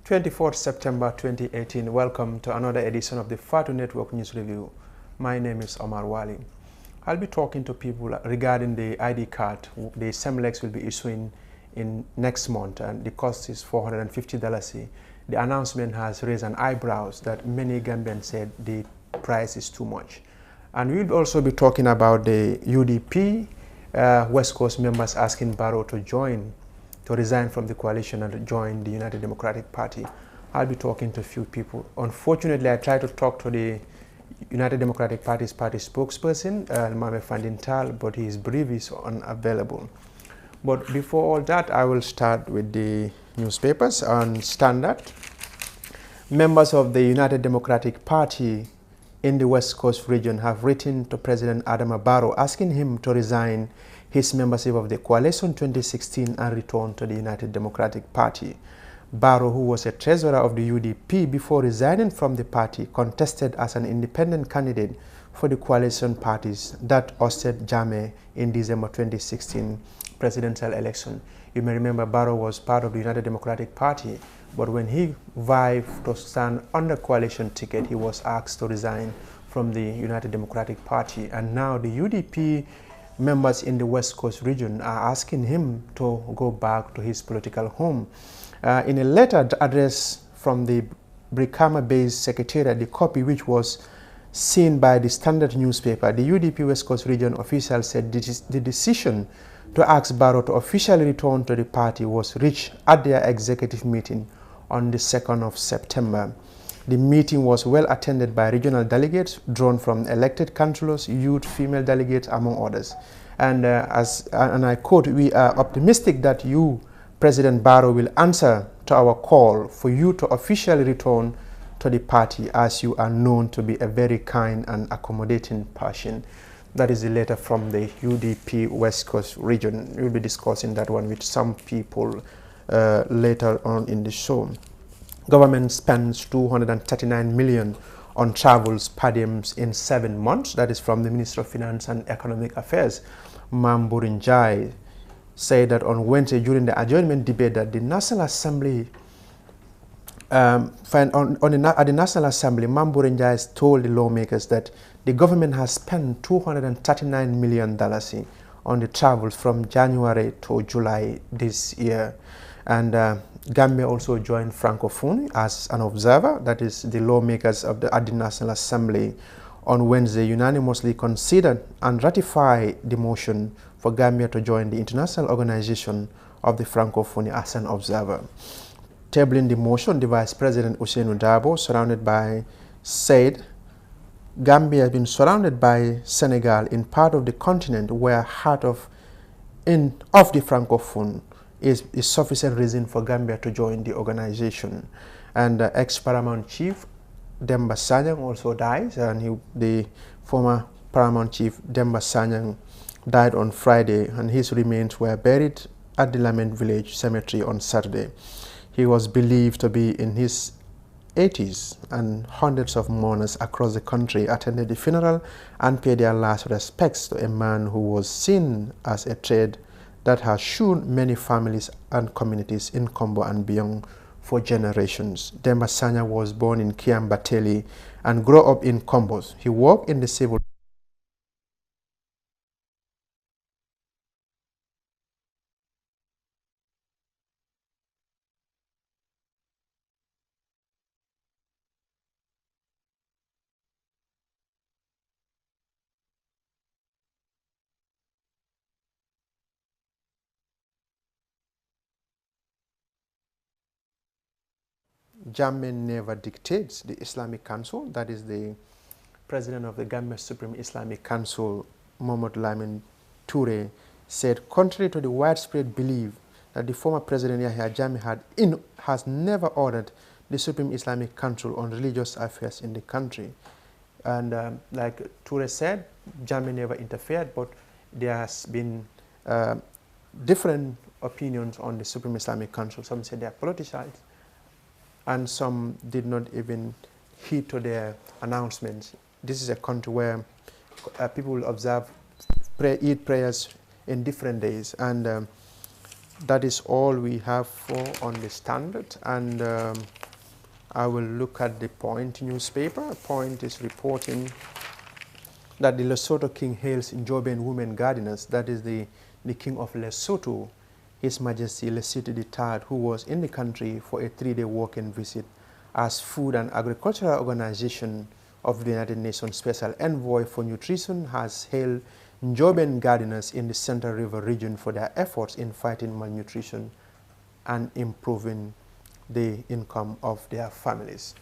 24th September 2018. Welcome to another edition of the Fatu Network News Review. My name is Omar Wali. I'll be talking to people regarding the ID card the SEMLEX will be issuing in next month, and the cost is $450. The announcement has raised an eyebrows that many Gambians said the price is too much. And we'll also be talking about the UDP West Coast members asking Barrow to resign from the coalition and join the United Democratic Party. I'll be talking to a few people. Unfortunately, I tried to talk to the United Democratic Party's party spokesperson, Mame Fandintal, but his brief is unavailable. But before all that, I will start with the newspapers. On Standard, members of the United Democratic Party in the West Coast region have written to President Adama Barrow asking him to resign his membership of the Coalition 2016 and return to the United Democratic Party. Barrow, who was a treasurer of the UDP before resigning from the party, contested as an independent candidate for the coalition parties that hosted Jammeh in December 2016 presidential election. You may remember Barrow was part of the United Democratic Party, but when he vied to stand on the coalition ticket, he was asked to resign from the United Democratic Party. And now the UDP members in the West Coast region are asking him to go back to his political home. In a letter addressed from the Brikama-based secretariat, the copy which was seen by the Standard newspaper, the UDP West Coast region official said the decision to ask Barrow to officially return to the party was reached at their executive meeting on the 2nd of September. The meeting was well attended by regional delegates drawn from elected councillors, youth, female delegates, among others. And and I quote, "We are optimistic that you, President Barrow, will answer to our call for you to officially return to the party, as you are known to be a very kind and accommodating person." That is the letter from the UDP West Coast region. We'll be discussing that one with some people later on in the show. Government spends $239 million on travels per diems in 7 months. That is from the Minister of Finance and Economic Affairs, Mamburin Jai, said that on Wednesday during the adjournment debate that the National Assembly, at the National Assembly, Mamburin Jai told the lawmakers that the government has spent $239 million on the travels from January to July this year. And Gambia also joined Francophone as an observer. That is, the lawmakers at the National Assembly on Wednesday unanimously considered and ratified the motion for Gambia to join the International Organization of the Francophonie as an observer. Tabling the motion, the Vice President Ousainou Darboe said Gambia has been surrounded by Senegal in part of the continent where heart of the Francophone is sufficient reason for Gambia to join the organization. And ex-Paramount Chief Demba Sanyang also dies, and the former Paramount Chief Demba Sanyang died on Friday, and his remains were buried at the Lament Village Cemetery on Saturday. He was believed to be in his 80s, and hundreds of mourners across the country attended the funeral and paid their last respects to a man who was seen as a trade that has shown many families and communities in Kombo and beyond for generations. Demba Sanyang was born in Kiambateli and grew up in Kombos. He worked in the civil Jammeh never dictates the Islamic Council. That is the president of the Gambia Supreme Islamic Council, Mohamed Lamin Toure, said contrary to the widespread belief that the former president Yahya Jammeh has never ordered the Supreme Islamic Council on religious affairs in the country. And like Toure said, Jammeh never interfered, but there has been different opinions on the Supreme Islamic Council. Some said they are politicized, and some did not even heed to their announcements. This is a country where people will observe, eat prayers in different days. And that is all we have on the Standard, and I will look at the Point newspaper. Point is reporting that the Lesotho king hails Njoben women gardeners, that is the king of Lesotho, His Majesty Lesotho III, who was in the country for a 3-day walking visit as Food and Agricultural Organization of the United Nations Special Envoy for Nutrition, has hailed Njoben gardeners in the Central River region for their efforts in fighting malnutrition and improving the income of their families.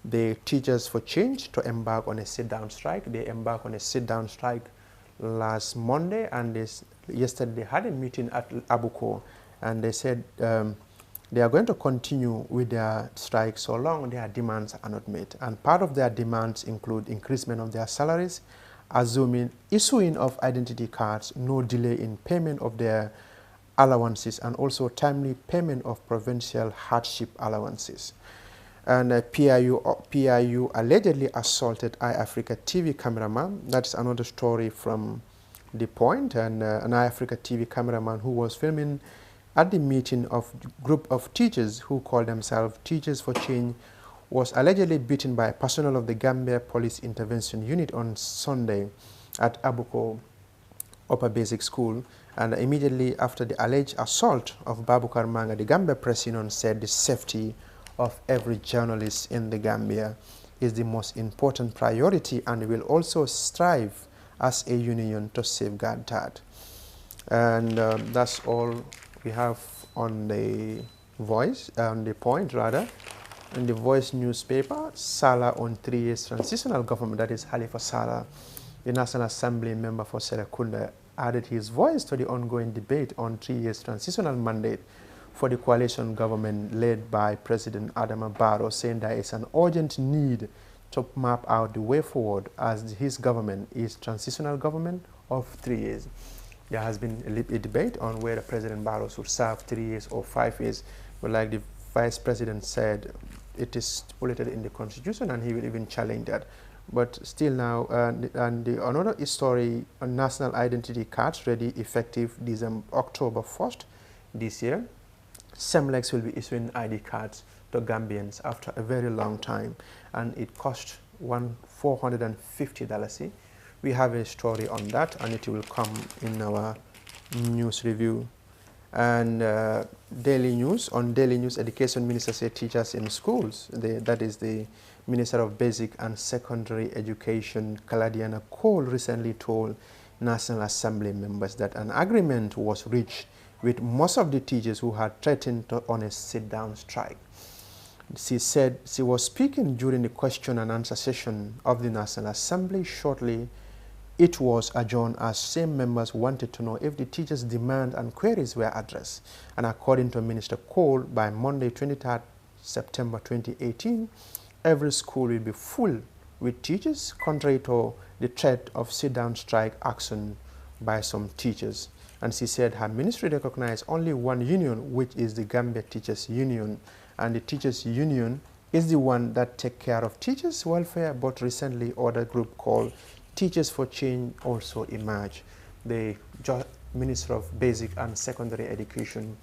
The Teachers for Change to embark on a sit-down strike. They embarked on a sit-down strike last Monday, and yesterday they had a meeting at Abuko, and they said they are going to continue with their strike so long their demands are not met. And part of their demands include increasement of their salaries, issuing of identity cards, no delay in payment of their allowances, and also timely payment of provincial hardship allowances. And PIU allegedly assaulted iAfrica TV cameraman. That's another story from The Point. And an iAfrica TV cameraman who was filming at the meeting of group of teachers who call themselves Teachers for Change was allegedly beaten by personnel of the Gambia Police Intervention Unit on Sunday at Abuko Upper Basic School. And immediately after the alleged assault of Babukar Manga, the Gambia Press Union said the safety of every journalist in the Gambia is the most important priority, and will also strive as a union to safeguard that. And that's all we have on the Voice, on the Point rather. In the Voice newspaper, Salah on 3 years transitional government, that is Halifa Salah, the National Assembly member for Serekunda, added his voice to the ongoing debate on 3 years transitional mandate for the coalition government led by President Adama Barrow, saying there is an urgent need to map out the way forward as his government is transitional government of 3 years. There has been a debate on whether President Barrow should serve 3 years or 5 years, but like the Vice President said, it is stipulated in the Constitution and he will even challenge that. But still now, another story on national identity cards ready effective October 1st this year. Semlex will be issuing ID cards to Gambians after a very long time, and it cost $450. We have a story on that, and it will come in our news review. And Daily News, on Daily News, Education Minister said teachers in schools, that is the Minister of Basic and Secondary Education, Kaladiana Cole, recently told National Assembly members that an agreement was reached with most of the teachers who had threatened on a sit-down strike. She said she was speaking during the question and answer session of the National Assembly. Shortly, it was adjourned as same members wanted to know if the teachers' demands and queries were addressed. And according to Minister Cole, by Monday, 23rd September 2018, every school will be full with teachers, contrary to the threat of sit-down strike action by some teachers. And she said her ministry recognized only one union, which is the Gambia Teachers Union. And the Teachers Union is the one that takes care of teachers' welfare, but recently other group called Teachers for Change also emerged. The Minister of Basic and Secondary Education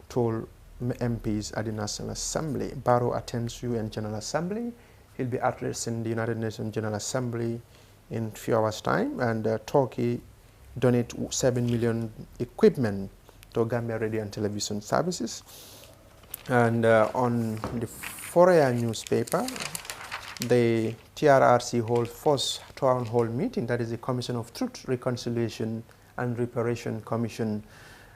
told MPs at the National Assembly. Barrow attends UN General Assembly. He'll be addressing the United Nations General Assembly in a few hours' time. And Turkey donate 7 million equipment to Gambia Radio and Television Services. And on the Fourier newspaper, the TRRC holds first town hall meeting, that is the Commission of Truth, Reconciliation and Reparation Commission,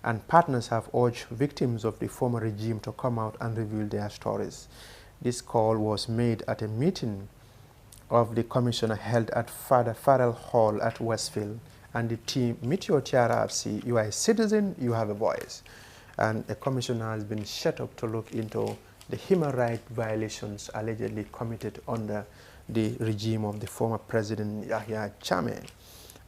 and partners have urged victims of the former regime to come out and reveal their stories. This call was made at a meeting of the commissioner held at Father Farrell Hall at Westfield, and the team, meet your TRRC, you are a citizen, you have a voice. And a commissioner has been set up to look into the human rights violations allegedly committed under the regime of the former President Yahya Jammeh.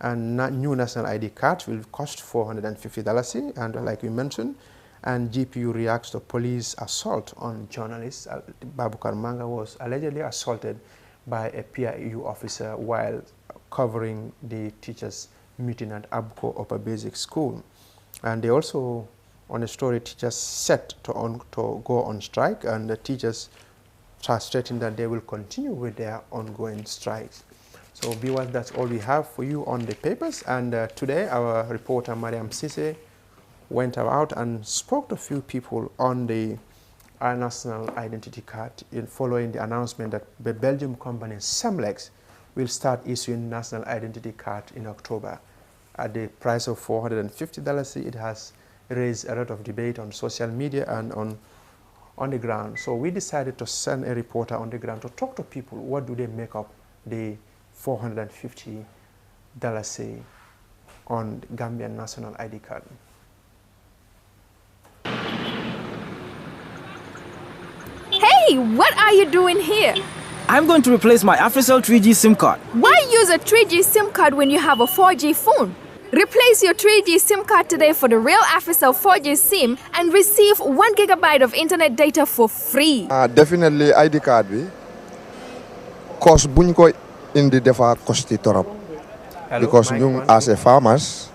And new national ID cards will cost $450, and like we mentioned, and GPU reacts to police assault on journalists. Babukar Manga was allegedly assaulted by a PIU officer while covering the teachers' meeting at Abuko Upper Basic School. And they also on the story, teachers set to go on strike, and the teachers are stating that they will continue with their ongoing strikes. So viewers, that's all we have for you on the papers. And today our reporter Mariam Sise went out and spoke to a few people on the national identity card following the announcement that the Belgium company Semlex will start issuing national identity card in October. At the price of $450, it has raised a lot of debate on social media and on the ground. So we decided to send a reporter on the ground to talk to people. What do they make up the $450 on the Gambian national ID card? Hey, what are you doing here? I'm going to replace my AfriCell 3G SIM card. Why use a 3G SIM card when you have a 4G phone? Replace your 3G SIM card today for the real AfriCell 4G SIM and receive 1 GB of internet data for free. Definitely ID card bi cost buñ ko indi defa costi torop because ñu as a farmers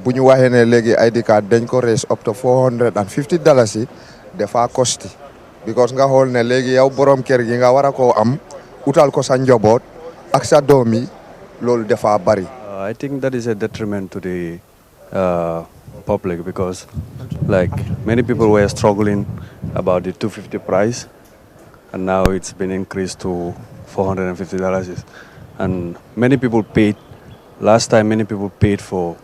buñu waxé né légui ID card dañ ko raise up to $450 defa costi because nga hol né légui yow borom kër gi nga wara ko am utal ko sa njobot ak sa domi lolou defa bari. I think that is a detriment to the public because like many people were struggling about the $250 price and now it's been increased to $450 and many people paid. Last time many people paid for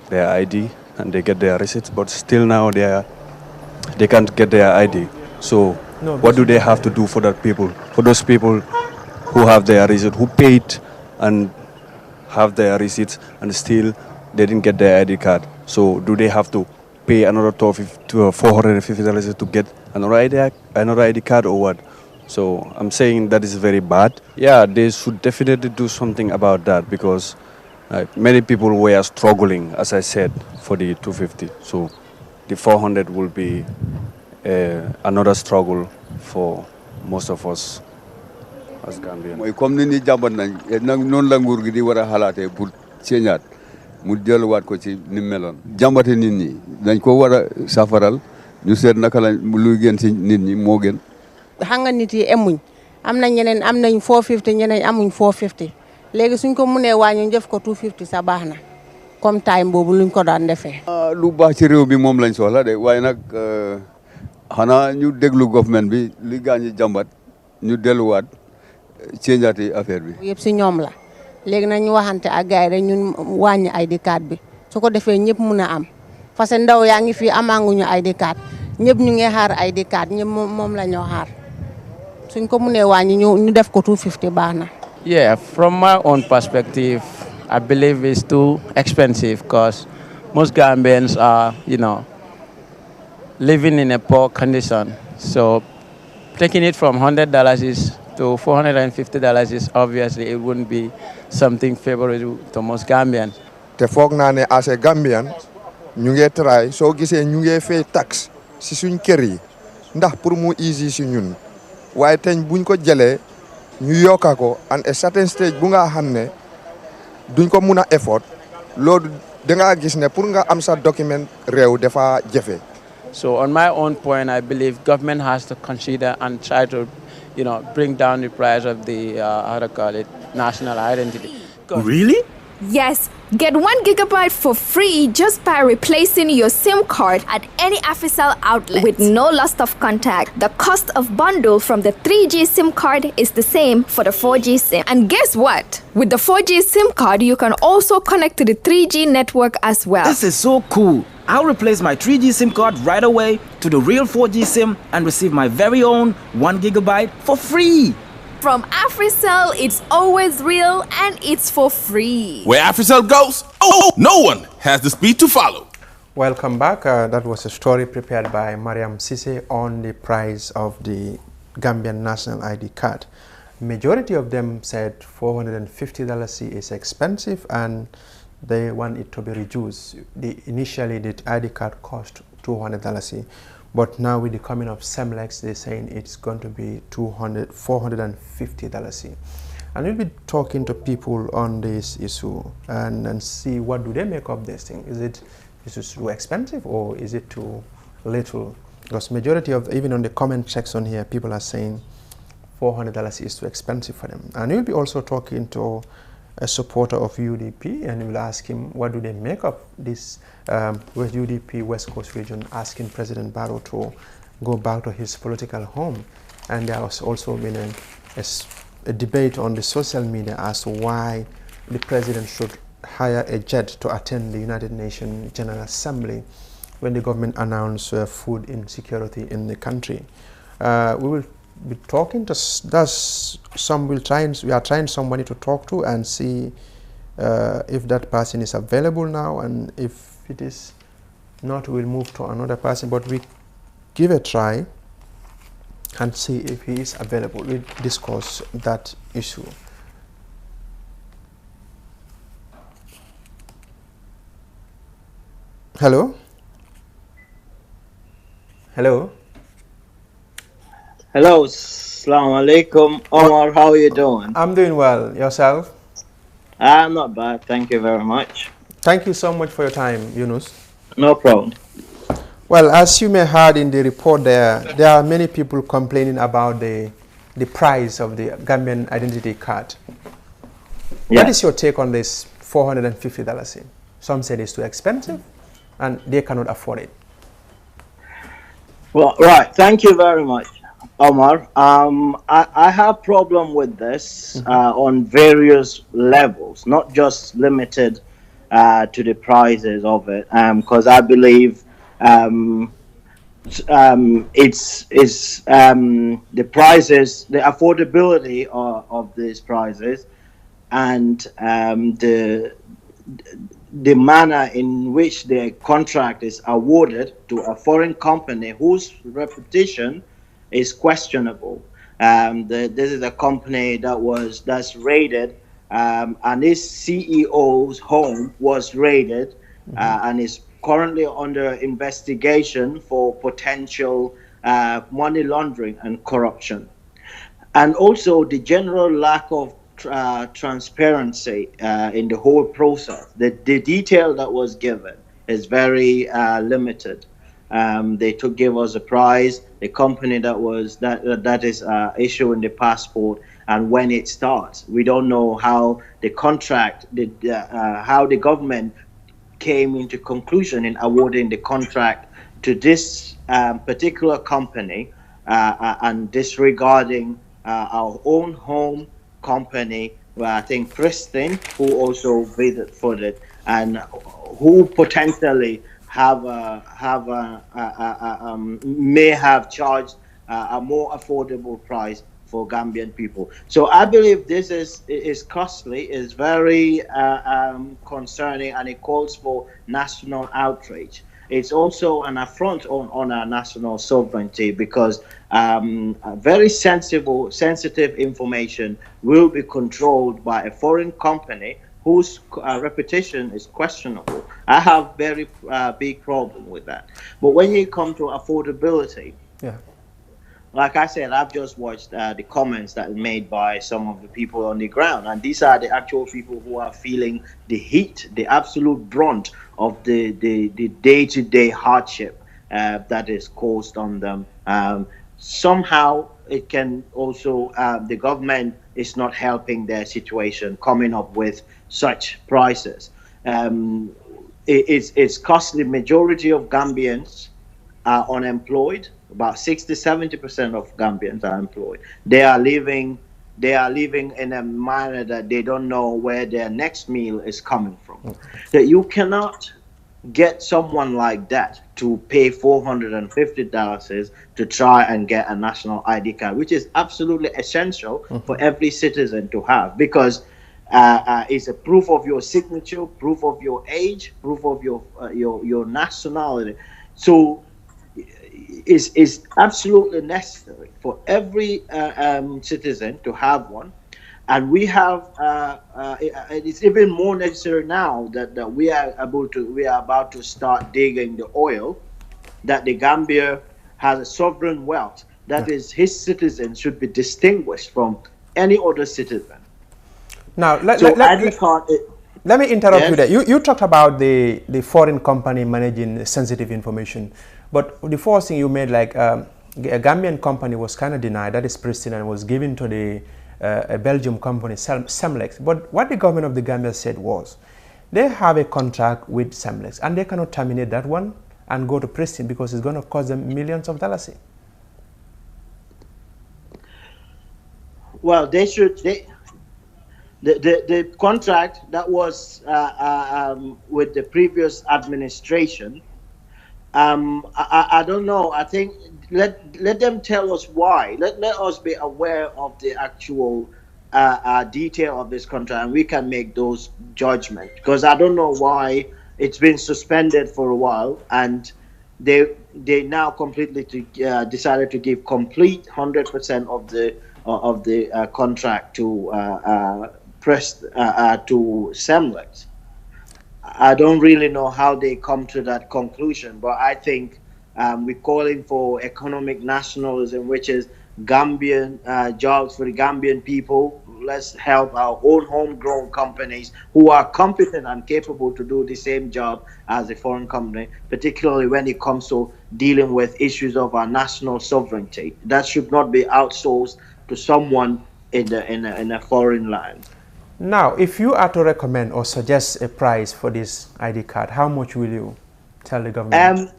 their ID and they get their receipts, but still now they can't get their ID. So what do they have to do for that people? For those people who have their receipt, who paid and have their receipts and still they didn't get their ID card. So do they have to pay another $450 to get another ID card or what? So I'm saying that is very bad. Yeah, they should definitely do something about that because many people were struggling, as I said, for the $250. So the 400 will be another struggle for most of us as Gambians. Moy comme ni jambat nañ non la nguur gi di wara xalaté pour ceñat mu delu wat ko ci ni melon jambaté nit ñi dañ ko wara safaral ñu sét naka la luy gën ci nit ñi mo gën xanga nit yi emuñ am na ñeneen am nañ 450 ñeneen amuñ 450 légui suñ ko mëne wañu def ko 250 sa baxna comme time bobu luñ ko daan défé lu baax ci réew bi mom lañ soxla dé way nak xana ñu déglu government bi li gañi jambat ñu delu wat ceñati affaire bi yépp ci ñom la légui nañ waxante ak gaay rek ñun wañi ID card bi su ko défé ñepp mëna am parce que ndaw yaangi fi amanguñu ID card ñepp ñu ngi xaar ID card ñepp mom la ñoo xaar suñ ko mëne wañi ñu def ko 250 baxna. Yeah, from my own perspective I believe it's too expensive because most Gambians are, living in a poor condition. So taking it from $100 to $450 is obviously it wouldn't be something favorable to most Gambians. Te fogg na né as a Gambian ñu ngi try so gisé ñu ngi fay tax ci suñ kër yi ndax pour mu easy ci ñun waye teñ buñ ko jëlé ñu yokka ko and a certain stage bu nga xamné duñ ko mëna effort lolu da nga gis né pour nga am sa document réew dafa jafé. So on my own point, I believe government has to consider and try to, bring down the price of the, national identity. Really? Yes, get 1 GB for free just by replacing your SIM card at any AfriCell outlet with no loss of contact. The cost of bundle from the 3G SIM card is the same for the 4G SIM. And guess what? With the 4G SIM card, you can also connect to the 3G network as well. This is so cool. I'll replace my 3G SIM card right away to the real 4G SIM and receive my very own 1 GB for free. From AfriCell, it's always real and it's for free. Where AfriCell goes, no one has the speed to follow. Welcome back. That was a story prepared by Mariam Sise on the price of the Gambian national ID card. Majority of them said $450 is expensive and they want it to be reduced. Initially, the ID card cost $200, but now with the coming of Semlex, they're saying it's going to be $450. And we'll be talking to people on this issue and see what do they make of this thing. Is it too expensive or is it too little, because majority of, even on the comment section here, people are saying $400 is too expensive for them. And we'll be also talking to a supporter of UDP, and we'll ask him what do they make of this with UDP West Coast region asking President Barrow to go back to his political home. And there has also been a debate on the social media as to why the president should hire a jet to attend the United Nations General Assembly when the government announced food insecurity in the country. We will be talking to we are trying somebody to talk to and see if that person is available now, and if it is not, we'll move to another person, but we give a try and see if he is available. We'll discuss that issue. Hello? Hello? Hello, Assalamu alaikum. Omar, how are you doing? I'm doing well. Yourself? I'm not bad. Thank you very much. Thank you so much for your time, Yunus. No problem. Well, as you may have heard in the report there are many people complaining about the price of the Gambian identity card. Yeah. What is your take on this $450? Some said it's too expensive and they cannot afford it. Well, right. Thank you very much, Omar. I have problem with this on various levels, not just limited to the prices of it, because I believe it's the prices, the affordability of these prices, and the manner in which the contract is awarded to a foreign company whose reputation is questionable. This is a company that's raided, and its CEO's home was raided, and is currently under investigation for potential money laundering and corruption. And also the general lack of transparency in the whole process. The detail that was given is very limited. They give us a price, the company that is issuing the passport, and when it starts. We don't know how the contract, how the government came into conclusion in awarding the contract to this particular company, and disregarding our own home company, where I think Pristine, who also bid for it, and who potentially may have charged a more affordable price for Gambian people. So I believe this is costly, is very concerning, and it calls for national outrage. It's also an affront on our national sovereignty, because very sensitive information will be controlled by a foreign company whose reputation is questionable. I have very big problem with that. But when you come to affordability, like I said, I've just watched the comments that are made by some of the people on the ground, and these are the actual people who are feeling the heat, the absolute brunt of the day-to-day hardship that is caused on them. Somehow it can also, the government is not helping their situation, coming up with such prices. It's costly. Majority of Gambians are unemployed. About 60–70% of Gambians are employed. They are living in a manner that they don't know where their next meal is coming from. That you cannot get someone like that to pay $450 to try and get a national ID card, which is absolutely essential for every citizen to have, because it's a proof of your signature, proof of your age, proof of your nationality. So is absolutely necessary for every citizen to have one, and we have. It's even more necessary now that we are about to start digging the oil. That the Gambia has a sovereign wealth that is his citizens should be distinguished from any other citizen. Now let me interrupt you there. You talked about the foreign company managing sensitive information. But the first thing you made, like a Gambian company was kind of denied, that is Pristine, and was given to the a Belgium company, Semlex. But what the government of the Gambia said was, they have a contract with Semlex, and they cannot terminate that one and go to Pristine because it's going to cost them millions of dollars. Well, they should. The contract that was with the previous administration, I don't know. I think let them tell us why. Let us be aware of the actual detail of this contract, and we can make those judgments. Because I don't know why it's been suspended for a while, and they now completely decided to give complete 100% of the contract to to Semlex. I don't really know how they come to that conclusion, but I think we're calling for economic nationalism, which is Gambian jobs for the Gambian people. Let's help our own homegrown companies who are competent and capable to do the same job as a foreign company, particularly when it comes to dealing with issues of our national sovereignty. That should not be outsourced to someone in a foreign land. Now, if you are to recommend or suggest a price for this ID card, how much will you tell the government?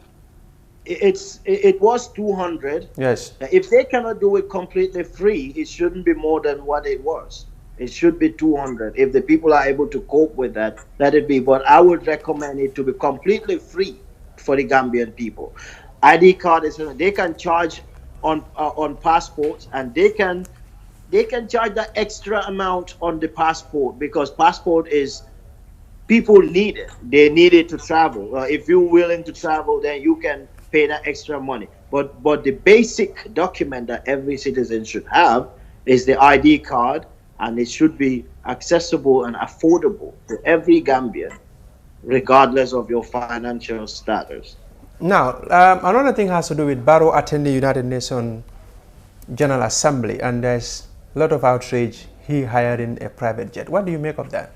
It was 200. Yes. If they cannot do it completely free, it shouldn't be more than what it was. It should be 200. If the people are able to cope with that, let it be. But I would recommend it to be completely free for the Gambian people. ID card is, they can charge on passports, and they can charge that extra amount on the passport, because passport is, people need it. They need it to travel. If you're willing to travel, then you can pay that extra money. But the basic document that every citizen should have is the ID card, and it should be accessible and affordable to every Gambian, regardless of your financial status. Now, another thing has to do with Barrow attending United Nations General Assembly, and there's a lot of outrage, he hiring a private jet. What do you make of that?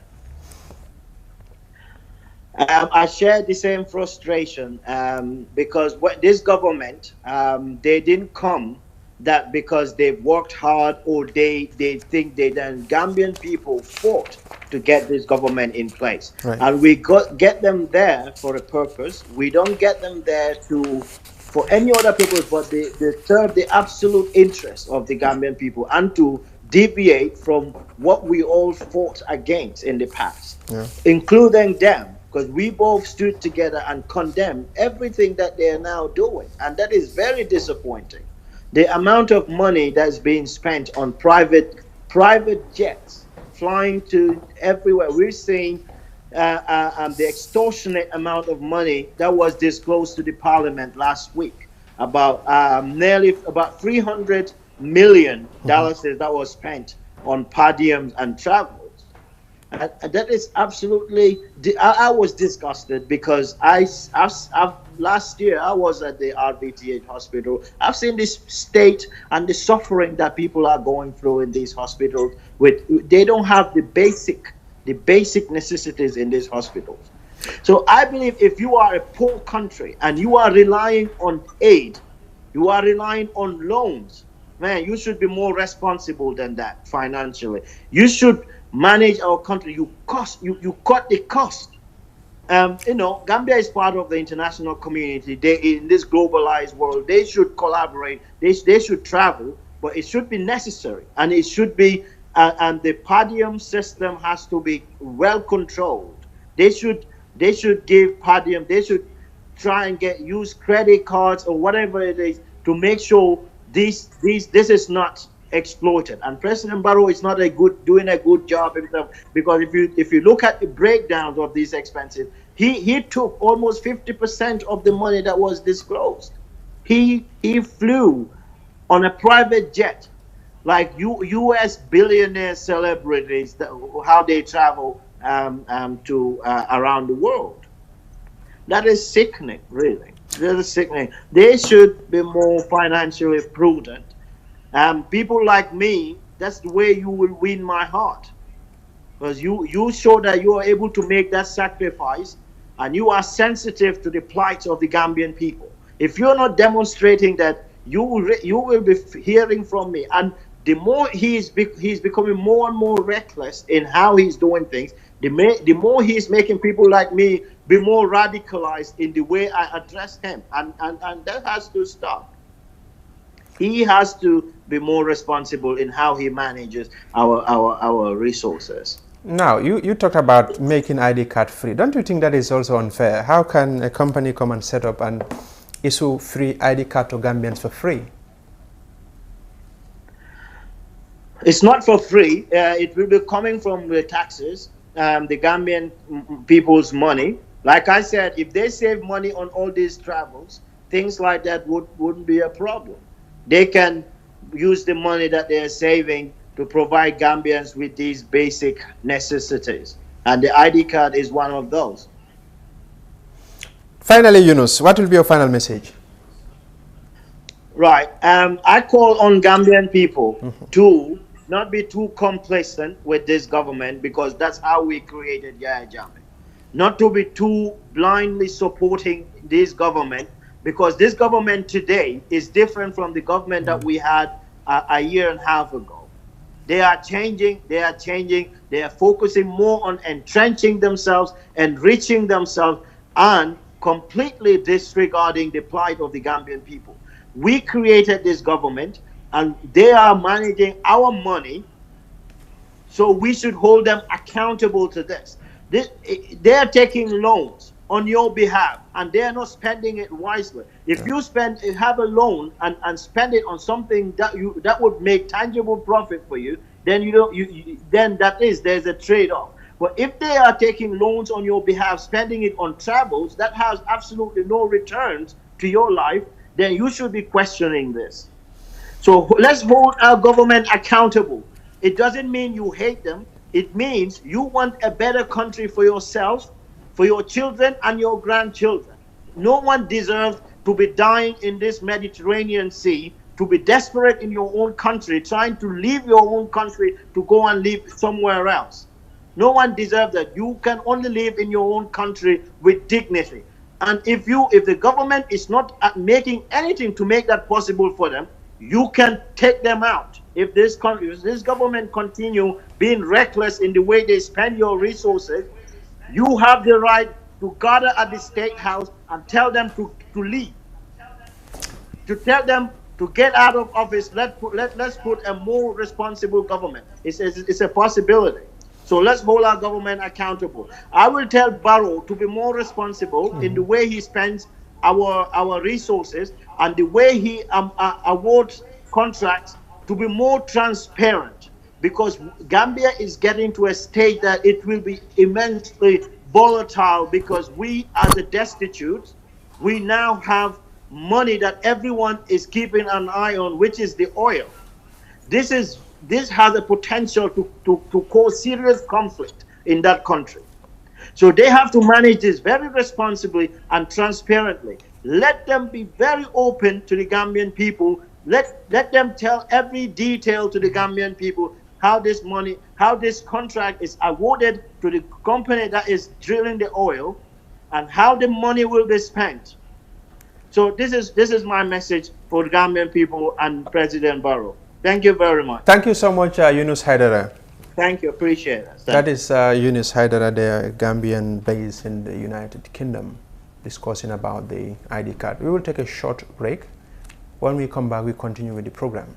I share the same frustration because this government, they didn't come that because they've worked hard or they think they done. Gambian people fought to get this government in place. Right. And we get them there for a purpose. We don't get them there for any other purpose, but they serve the absolute interest of the Gambian people and to deviate from what we all fought against in the past, including them. Because we both stood together and condemned everything that they are now doing. And that is very disappointing. The amount of money that's being spent on private jets, flying to everywhere. We're seeing the extortionate amount of money that was disclosed to the parliament last week. Nearly about $300 million that was spent on per diems and travel. That is absolutely. I was disgusted because last year I was at the RVTH hospital. I've seen this state and the suffering that people are going through in these hospitals. They don't have the basic necessities in these hospitals. So I believe if you are a poor country and you are relying on aid, you are relying on loans, man, you should be more responsible than that financially. You should manage our country. You cut the cost. Gambia is part of the international community. In this globalized world, they should collaborate. They should travel, but it should be necessary, and it should be. And the per diem system has to be well controlled. They should give per diem. They should try and use credit cards or whatever it is to make sure this is not exploited. And President Barrow is not doing a good job himself, because if you look at the breakdowns of these expenses, he took almost 50% of the money that was disclosed. He flew on a private jet, like U.S. billionaire celebrities, how they travel to around the world. That is sickening, really. That is sickening. They should be more financially prudent. People like me, that's the way you will win my heart, because you show that you are able to make that sacrifice, and you are sensitive to the plight of the Gambian people. If you're not demonstrating that, you will be hearing from me. And the more he's becoming more and more reckless in how he's doing things, the more he's making people like me be more radicalized in the way I address him. And that has to stop. He has to be more responsible in how he manages our resources. Now, you talked about making ID card free. Don't you think that is also unfair? How can a company come and set up and issue free ID card to Gambians for free? It's not for free. It will be coming from the taxes, the Gambian people's money. Like I said, if they save money on all these travels, things like that wouldn't be a problem. They can use the money that they are saving to provide Gambians with these basic necessities. And the ID card is one of those. Finally, Yunus, what will be your final message? Right. I call on Gambian people to not be too complacent with this government, because that's how we created Yahya Jammeh. Not to be too blindly supporting this government, because this government today is different from the government that we had a year and a half ago. They are changing, they are focusing more on entrenching themselves, enriching themselves, and completely disregarding the plight of the Gambian people. We created this government, and they are managing our money, so we should hold them accountable to this. They are taking loans on your behalf, and they are not spending it wisely. If you have a loan and spend it on something that would make tangible profit for you, then there's a trade-off. But if they are taking loans on your behalf, spending it on travels that has absolutely no returns to your life, then you should be questioning this. So let's hold our government accountable. It doesn't mean you hate them. It means you want a better country for yourself, for your children and your grandchildren. No one deserves to be dying in this Mediterranean Sea, to be desperate in your own country, trying to leave your own country to go and live somewhere else. No one deserves that. You can only live in your own country with dignity. And if the government is not making anything to make that possible for them, you can take them out. If this government continue being reckless in the way they spend your resources, you have the right to gather at the State House and tell them to leave, to tell them to get out of office. Let's put a more responsible government. It's a possibility. So let's hold our government accountable. I will tell Barrow to be more responsible in the way he spends our resources and the way he awards contracts, to be more transparent, because Gambia is getting to a stage that it will be immensely volatile, because we as a destitute, we now have money that everyone is keeping an eye on, which is the oil. This has a potential to cause serious conflict in that country. So they have to manage this very responsibly and transparently. Let them be very open to the Gambian people. Let them tell every detail to the Gambian people how this money, how this contract is awarded to the company that is drilling the oil, and how the money will be spent. So this is my message for the Gambian people and President Barrow. Thank you very much. Thank you so much, Yunus Haidara. Thank you, appreciate it. That is Yunus Haidara, the Gambian based in the United Kingdom, discussing about the ID card. We will take a short break. When we come back, we continue with the program.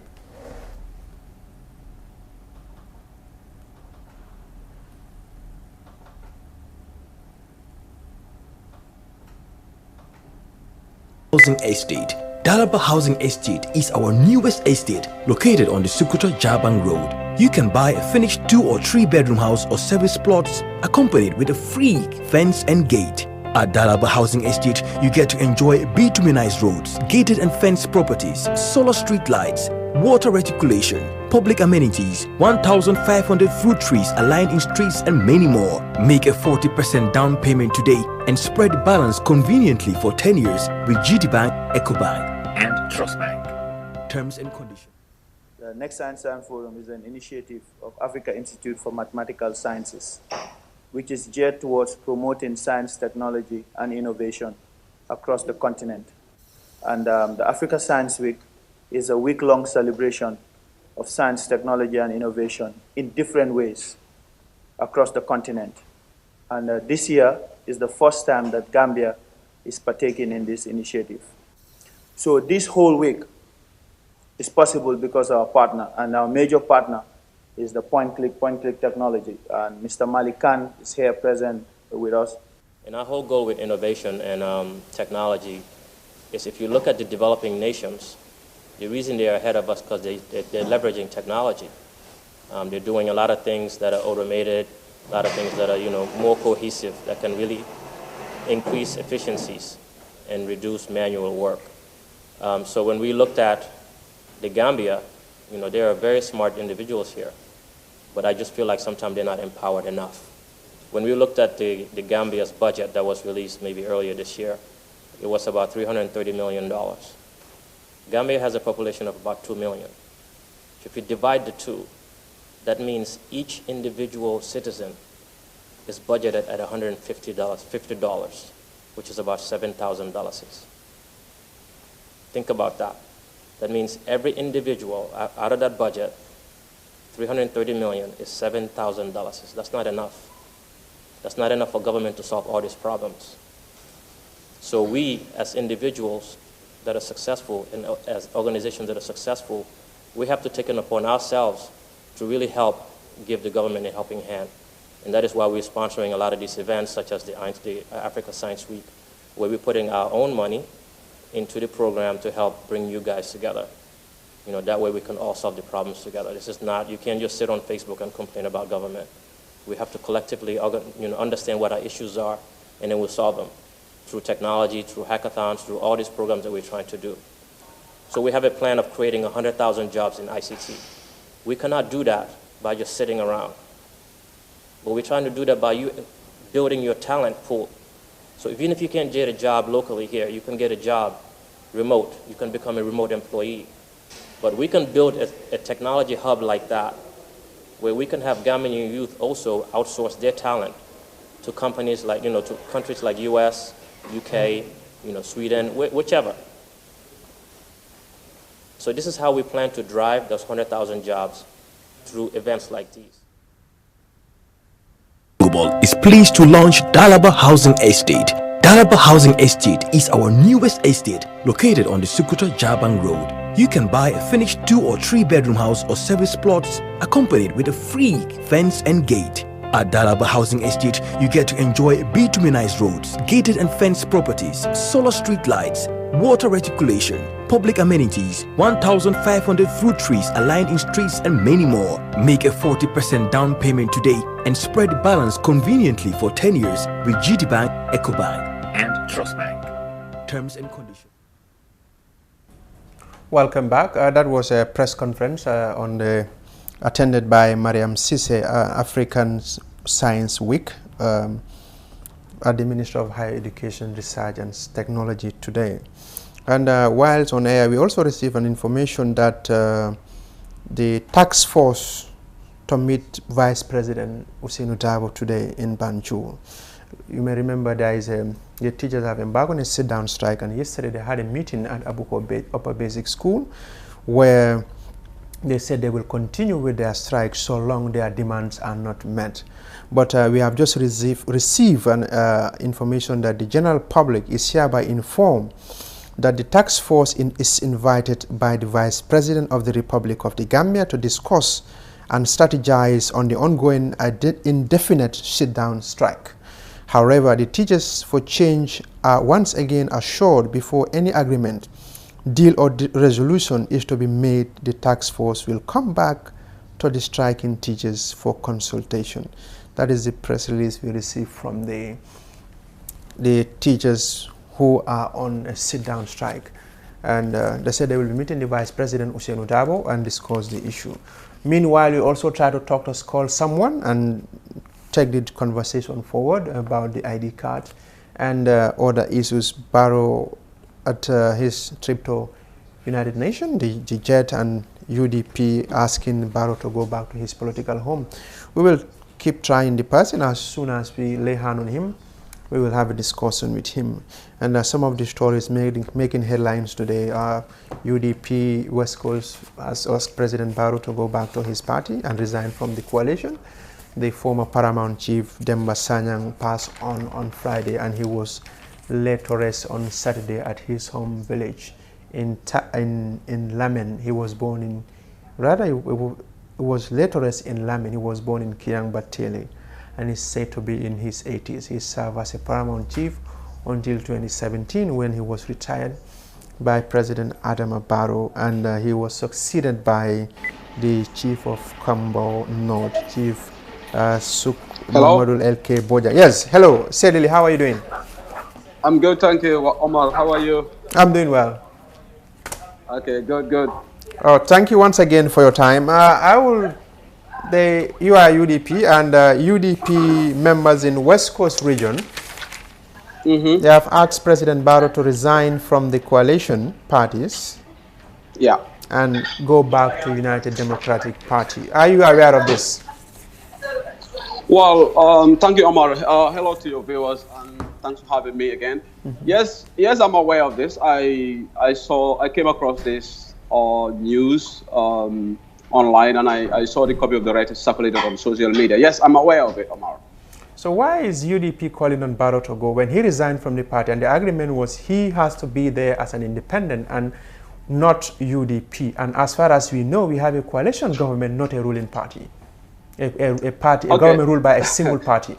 Housing Estate. Dalaba Housing Estate is our newest estate located on the Sukuta Jabang Road. You can buy a finished 2 or 3 bedroom house or service plots accompanied with a free fence and gate. At Dalaba Housing Estate, you get to enjoy bituminized roads, gated and fenced properties, solar street lights, water reticulation, public amenities, 1,500 fruit trees aligned in streets, and many more. Make a 40% down payment today and spread the balance conveniently for 10 years with GTBank, EcoBank, and Trust Bank. Terms and conditions. The Next Science Forum is an initiative of Africa Institute for Mathematical Sciences, which is geared towards promoting science, technology, and innovation across the continent. And the Africa Science Week is a week-long celebration of science, technology, and innovation in different ways across the continent. And this year is the first time that Gambia is partaking in this initiative. So this whole week is possible because of our partner, and our major partner is the point-click technology. And Mr. Malik Khan is here present with us. And our whole goal with innovation and technology is, if you look at the developing nations, the reason they are ahead of us because they're leveraging technology. They're doing a lot of things that are automated, a lot of things that are more cohesive, that can really increase efficiencies and reduce manual work. So when we looked at the Gambia, there are very smart individuals here, but I just feel like sometimes they're not empowered enough. When we looked at the Gambia's budget that was released maybe earlier this year, it was about $330 million. Gambia has a population of about 2 million. If you divide the two, that means each individual citizen is budgeted at $50, which is about $7,000. Think about that. That means every individual out of that budget, $330 million is $7,000. That's not enough. That's not enough for government to solve all these problems. So we, as individuals that are successful and as organizations that are successful, we have to take it upon ourselves to really help give the government a helping hand. And that is why we're sponsoring a lot of these events, such as the Africa Science Week, where we're putting our own money into the program to help bring you guys together. That way we can all solve the problems together. This is not, you can't just sit on Facebook and complain about government. We have to collectively understand what our issues are, and then we'll solve them through technology, through hackathons, through all these programs that we're trying to do. So we have a plan of creating 100,000 jobs in ICT. We cannot do that by just sitting around. But we're trying to do that by you building your talent pool. So even if you can't get a job locally here, you can get a job remote. You can become a remote employee. But we can build a technology hub like that, where we can have Gambian youth also outsource their talent to companies like, to countries like US, UK, Sweden, whichever. So this is how we plan to drive those 100,000 jobs through events like these. Global is pleased to launch Dalaba Housing Estate. Dalaba Housing Estate is our newest estate located on the Sukuta Jabang Road. You can buy a finished 2 or 3 bedroom house or service plots accompanied with a free fence and gate. At Dalaba Housing Estate, you get to enjoy bituminized roads, gated and fenced properties, solar street lights, water reticulation, public amenities, 1,500 fruit trees aligned in streets, and many more. Make a 40% down payment today and spread the balance conveniently for 10 years with GTBank, EcoBank, and Trust Bank. Terms and conditions. Welcome back. That was a press conference attended by Mariam Sise, African Science Week at the Ministry of Higher Education, Research and Technology today. And whilst on air, we also received an information that the task force to meet Vice President Ousainou Darboe today in Banjul. You may remember the teachers have embarked on a sit-down strike, and yesterday they had a meeting at Abuko Upper Basic School where they said they will continue with their strike so long their demands are not met. But we have just received information that the general public is hereby informed that the task force is invited by the Vice President of the Republic of the Gambia to discuss and strategize on the ongoing indefinite sit-down strike. However, the Teachers for Change are once again assured before any agreement, deal or resolution is to be made, the task force will come back to the striking teachers for consultation. That is the press release we received from the teachers who are on a sit-down strike. And they said they will be meeting the Vice President Ousainou Darboe and discuss the issue. Meanwhile, we also try to call someone and take the conversation forward about the ID card and other issues. Barrow, at his trip to United Nations, the JET and UDP asking Barrow to go back to his political home. We will keep trying the person. As soon as we lay hand on him, we will have a discussion with him. And some of the stories making headlines today are UDP West Coast has asked President Barrow to go back to his party and resign from the coalition. The former Paramount Chief Demba Sanyang passed on Friday, and he was laid to rest on Saturday at his home village in Lamen. He was born in, it was laid to rest in Lamen. He was born in Kiang Batele, and is said to be in his 80s. He served as a Paramount Chief until 2017, when he was retired by President Adama Barrow, and he was succeeded by the Chief of Kambo North, Chief Suk Mamadou LK Boja. Yes, hello, Sedili, how are you doing? I'm good, thank you, Omar. How are you? I'm doing well. Okay, good. Oh, thank you once again for your time. You are UDP, and UDP members in West Coast region, they have asked President Barrow to resign from the coalition parties, and go back to United Democratic Party. Are you aware of this? Well, thank you, Omar. Hello to your viewers, and thanks for having me again. Yes, I'm aware of this. I came across this news online, and I saw the copy of the letter circulated on social media. Yes, I'm aware of it, Omar. So why is UDP calling on Barrow to go when he resigned from the party, and the agreement was he has to be there as an independent and not UDP? And as far as we know, we have a coalition government, not a ruling party. A government ruled by a single party.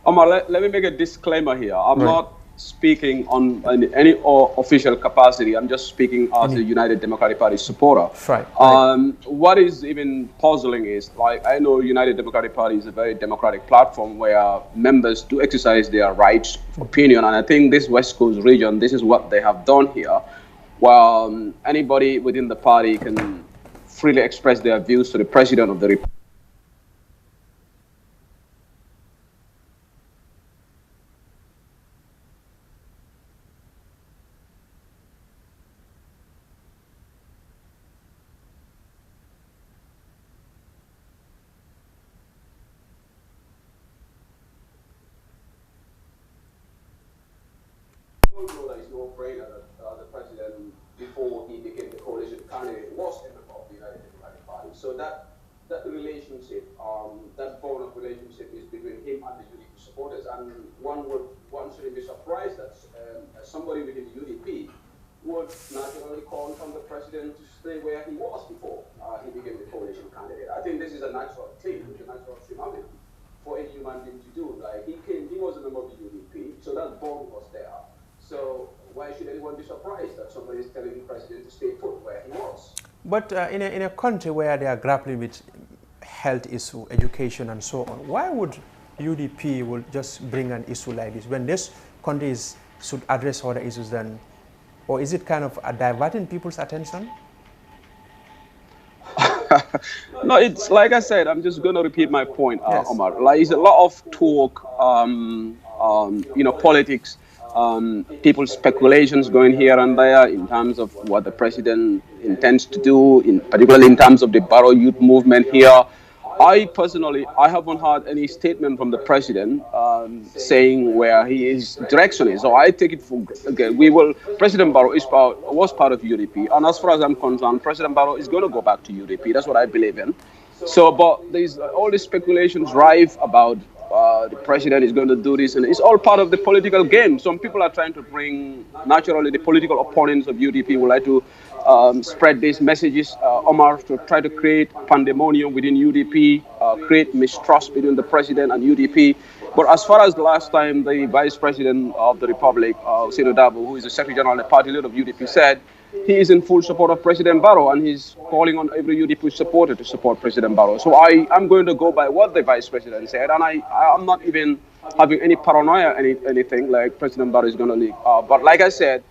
Omar, let me make a disclaimer here. I'm not speaking on any official capacity. I'm just speaking as a United Democratic Party supporter. What is even puzzling is, like, I know United Democratic Party is a very democratic platform where members do exercise their rights of opinion, and I think this West Coast region, this is what they have done here, while anybody within the party can freely express their views to the President of the Republic. So that relationship, that bond of relationship is between him and the UDP supporters, and one shouldn't be surprised that somebody within the UDP would naturally call on the president to stay where he was before he became the coalition candidate. I think this is a natural thing, a natural phenomenon for a human being to do. Like, he was a member of the UDP, so that bond was there. So why should anyone be surprised that somebody is telling the president to stay put where he was? But in a country where they are grappling with health issue, education, and so on, why would UDP will just bring an issue like this when this country should address other issues then? Or is it kind of diverting people's attention? No, it's like I said, I'm just going to repeat my point, Omar. Like, it's a lot of talk, politics, people's speculations going here and there in terms of what the president intends to do, particularly in terms of the Barrow youth movement here. I personally, I haven't heard any statement from the president saying where his direction is. So I take it for, again, President Barrow was part of UDP. And as far as I'm concerned, President Barrow is going to go back to UDP. That's what I believe in. So, but there's all these speculations rife about the president is going to do this, and it's all part of the political game. Some people are trying to bring, naturally, the political opponents of UDP would like to spread these messages, Omar, to try to create pandemonium within UDP, create mistrust between the president and UDP. But as far as the last time the vice president of the Republic, Seydou Dabo, who is the secretary general and the party leader of UDP, said he is in full support of President Barrow, and he's calling on every UDP supporter to support President Barrow. So I'm going to go by what the vice president said, and I'm not even having any paranoia, anything like President Barrow is going to leave. But like I said,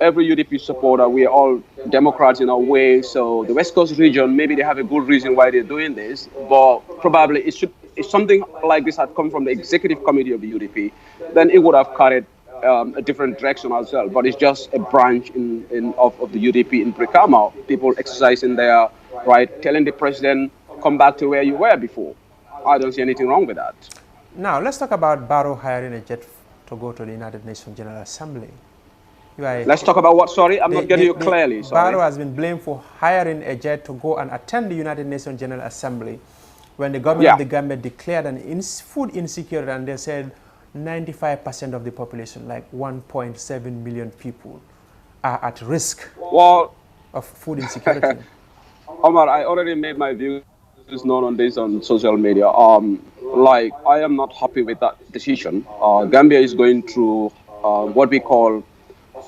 every UDP supporter, we are all Democrats in our way. So the West Coast region, maybe they have a good reason why they're doing this, but probably if something like this had come from the executive committee of the UDP, then it would have carried a different direction as well. But it's just a branch of the UDP in Brikama. People exercising their right, telling the president, come back to where you were before. I don't see anything wrong with that. Now, let's talk about Barrow hiring a jet to go to the United Nations General Assembly. Let's talk about what? Sorry, I'm not getting you clearly. Sorry. Barrow has been blamed for hiring a jet to go and attend the United Nations General Assembly when the government of the Gambia declared an food insecurity, and they said 95% of the population, like 1.7 million people, are at risk of food insecurity. Omar, I already made my views known on this on social media. Like, I am not happy with that decision. Gambia is going through what we call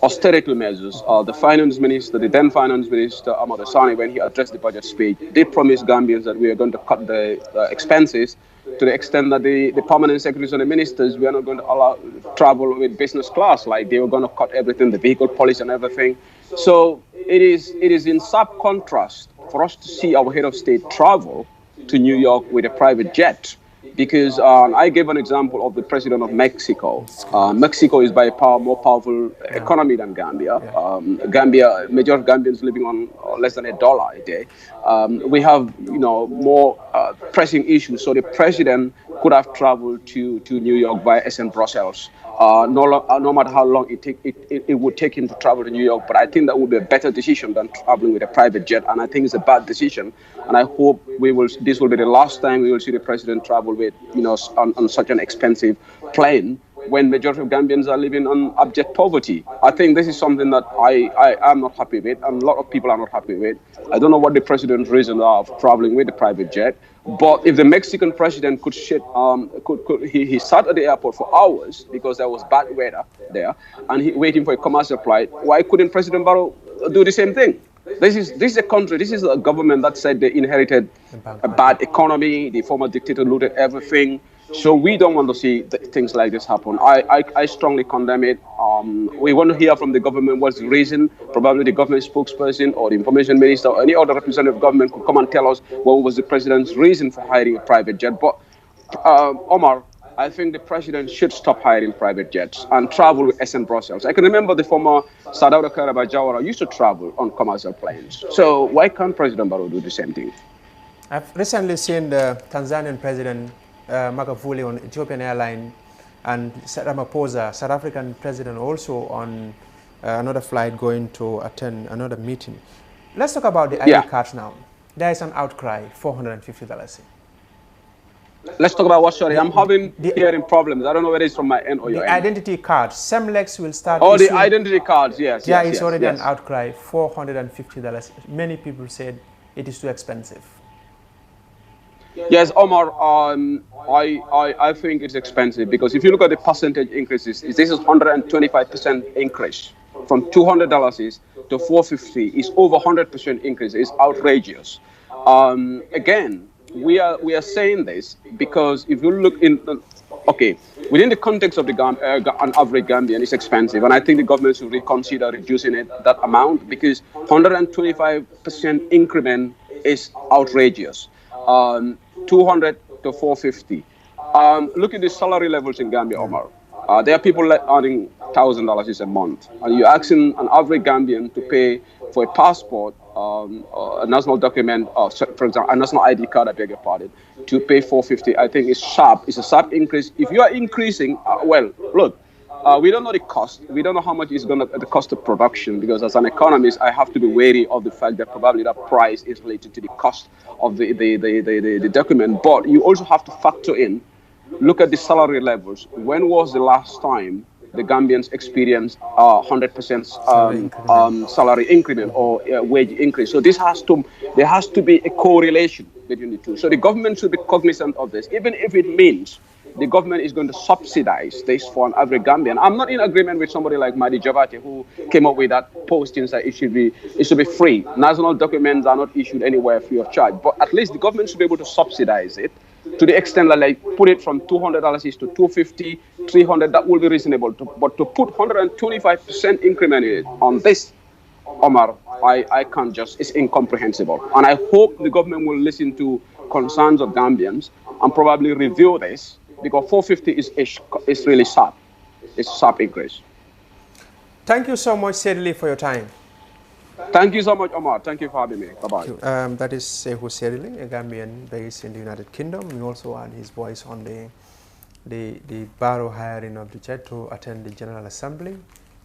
austerity measures. The finance minister, the then finance minister, Amadou Sani, when he addressed the budget speech, did promise Gambians that we are going to cut the expenses to the extent that the permanent secretaries and the ministers, we are not going to allow travel with business class. Like, they were going to cut everything, the vehicle policy and everything. So it is in sharp contrast for us to see our head of state travel to New York with a private jet. Because I gave an example of the president of Mexico. Mexico is by far more powerful economy than Gambia. Gambia, majority of Gambians living on less than $1 a day. We have, more pressing issues. So the president could have traveled to New York via SN Brussels. No matter how long it would take him to travel to New York, but I think that would be a better decision than traveling with a private jet, and I think it's a bad decision. And I hope this will be the last time we will see the president travel with, on such an expensive plane when majority of Gambians are living on abject poverty. I think this is something that I am not happy with, and a lot of people are not happy with. I don't know what the president's reason are of traveling with the private jet. But if the Mexican president could he sat at the airport for hours because there was bad weather there, and he waiting for a commercial flight, why couldn't President Barrow do the same thing? This is a country, this is a government that said they inherited a bad economy, the former dictator looted everything. So we don't want to see things like this happen. I strongly condemn it. We want to hear from the government what's the reason. Probably the government spokesperson or the information minister or any other representative of government could come and tell us what was the president's reason for hiring a private jet. But Omar, I think the president should stop hiring private jets and travel with SN Brussels. I can remember the former Sadauda Karaba Jawara used to travel on commercial planes. So why can't President Barrow do the same thing? I've recently seen the Tanzanian president Magufuli on Ethiopian Airlines, and Ramaphosa, South African president, also on another flight going to attend another meeting. Let's talk about the ID cards now. There is an outcry, $450. Let's talk about what, sorry, I'm having hearing problems. I don't know whether it's from my end or your end. The identity card, SEMLEX will start. Oh, the identity cards, yes. Yeah, it's already an outcry, $450. Many people said it is too expensive. Yes, Omar, I think it's expensive because if you look at the percentage increases, this is 125% increase from $200 to $450. It's over 100% increase. It's outrageous. Again, we are saying this because if you look in, within the context of an average Gambian, it's expensive, and I think the government should reconsider reducing that amount because 125% increment is outrageous. 200 to 450. Look at the salary levels in Gambia, Omar. There are people earning $1,000 a month, and you're asking an average Gambian to pay for a passport, a national document, for example, a national ID card, I beg your pardon, to pay $450. I think it's sharp. It's a sharp increase. If you are increasing, look. We don't know the cost. We don't know how much is going to the cost of production, because as an economist, I have to be wary of the fact that probably that price is related to the cost of the document. But you also have to factor in, look at the salary levels. When was the last time the Gambians experienced 100% salary increment or wage increase? So there has to be a correlation between the two. So the government should be cognizant of this, even if it means the government is going to subsidize this for an average Gambian. I'm not in agreement with somebody like Madi Jabate, who came up with that posting that it should be free. National documents are not issued anywhere free of charge, but at least the government should be able to subsidize it to the extent that, like, put it from $200 to $250, $300. That will be reasonable. But to put 125% increment on this, Omar, I can't just. It's incomprehensible. And I hope the government will listen to concerns of Gambians and probably review this, because 450 is really sharp. It's a sharp increase. Thank you so much, Sedley, for your time. Thank you so much, Omar. Thank you for having me. Bye-bye. That is Sehu Sedley, a Gambian based in the United Kingdom. We also had his voice on the the Barrow hiring of the Jet to attend the General Assembly,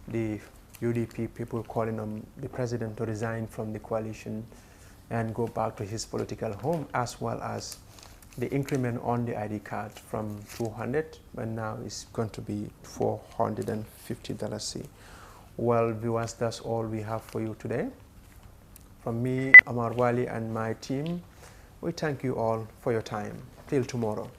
the UDP people calling on the president to resign from the coalition and go back to his political home, as well as the increment on the ID card from $200, and now it's going to be $450. Well, viewers, that's all we have for you today. From me, Omar Wali, and my team, we thank you all for your time. Till tomorrow.